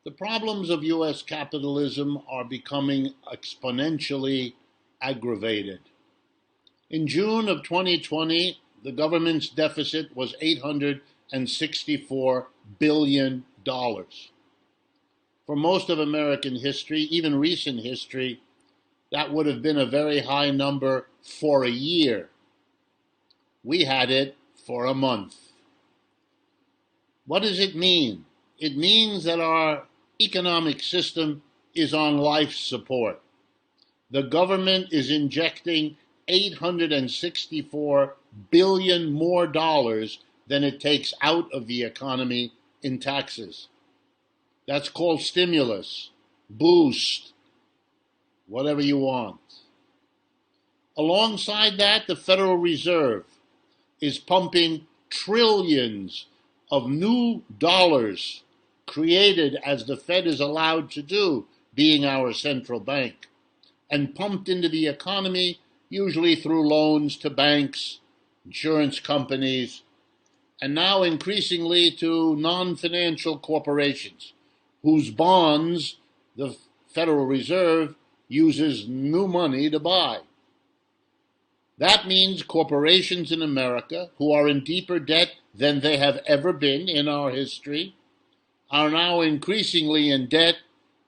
The problems of U.S. capitalism are becoming exponentially aggravated. In June of 2020, the government's deficit was $864 billion. For most of American history, even recent history, that would have been a very high number for a year. We had it for a month. What does it mean? It means that our economic system is on life support. The government is injecting $864 billion more dollars than it takes out of the economy in taxes. That's called stimulus, boost, whatever you want. Alongside that, the Federal Reserve is pumping trillions of new dollars created as the Fed is allowed to do, being our central bank, and pumped into the economy, usually through loans to banks, insurance companies, and now increasingly to non-financial corporations, whose bonds the Federal Reserve uses new money to buy. That means corporations in America, who are in deeper debt than they have ever been in our history, are now increasingly in debt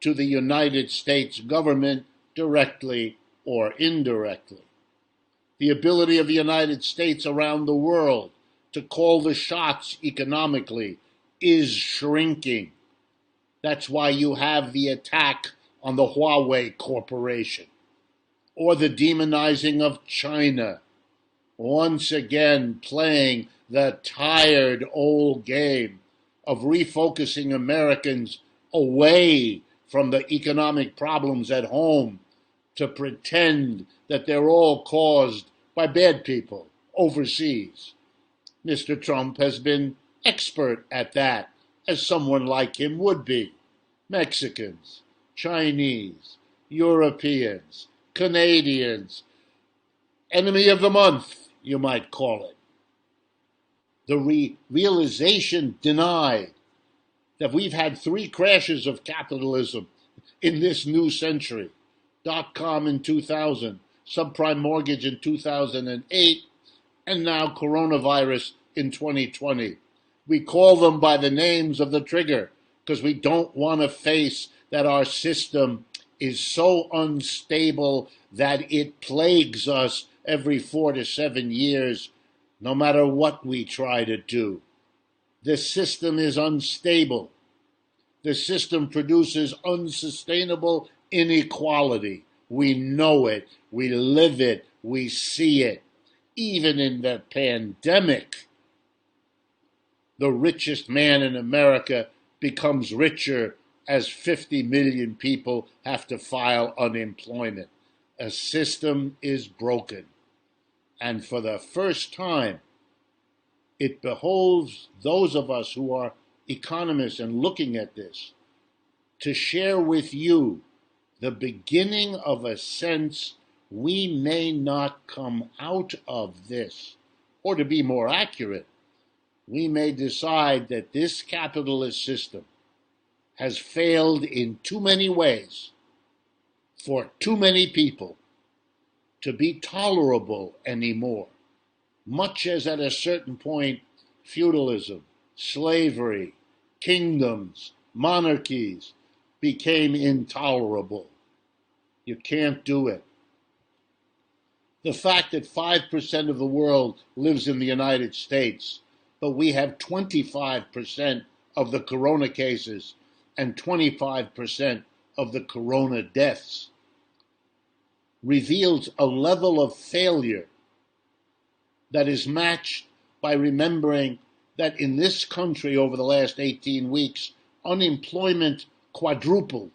to the United States government, directly or indirectly. The ability of the United States around the world to call the shots economically is shrinking. That's why you have the attack on the Huawei Corporation, or the demonizing of China, once again playing the tired old game of refocusing Americans away from the economic problems at home to pretend that they're all caused by bad people overseas. Mr. Trump has been expert at that, as someone like him would be. Mexicans, Chinese, Europeans, Canadians, enemy of the month, you might call it. The realization denied that we've had 3 crashes of capitalism in this new century: dot-com in 2000, subprime mortgage in 2008, and now coronavirus in 2020. We call them by the names of the trigger because we don't want to face that our system is so unstable that it plagues us every 4 to 7 years, no matter what we try to do. The system is unstable. The system produces unsustainable inequality. We know it. We live it. We see it. Even in the pandemic, the richest man in America becomes richer as 50 million people have to file unemployment. A system is broken. And for the first time, it behoves those of us who are economists and looking at this to share with you the beginning of a sense we may not come out of this. Or to be more accurate, we may decide that this capitalist system has failed in too many ways for too many people to be tolerable anymore, much as at a certain point feudalism, slavery, kingdoms, monarchies became intolerable. You can't do it. The fact that 5% of the world lives in the United States, but we have 25% of the corona cases and 25% of the corona deaths, reveals a level of failure that is matched by remembering that in this country over the last 18 weeks, unemployment quadrupled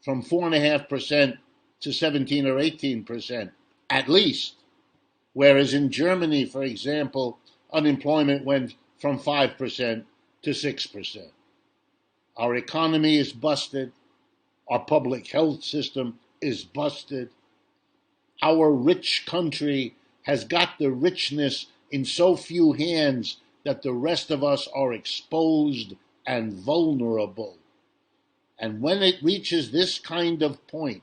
from 4.5% to 17 or 18%, at least. Whereas in Germany, for example, unemployment went from 5% to 6%. Our economy is busted. Our public health system is busted. Our rich country has got the richness in so few hands that the rest of us are exposed and vulnerable. And when it reaches this kind of point,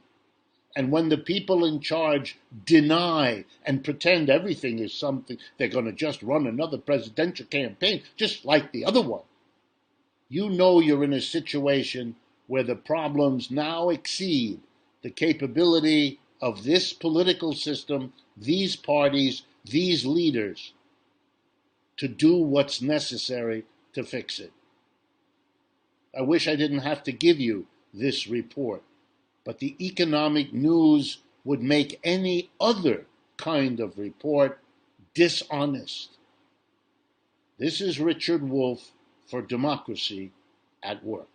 and when the people in charge deny and pretend everything is something, they're going to just run another presidential campaign, just like the other one, you know you're in a situation where the problems now exceed the capability of this political system, these parties, these leaders, to do what's necessary to fix it. I wish I didn't have to give you this report, but the economic news would make any other kind of report dishonest. This is Richard Wolff for Democracy at Work.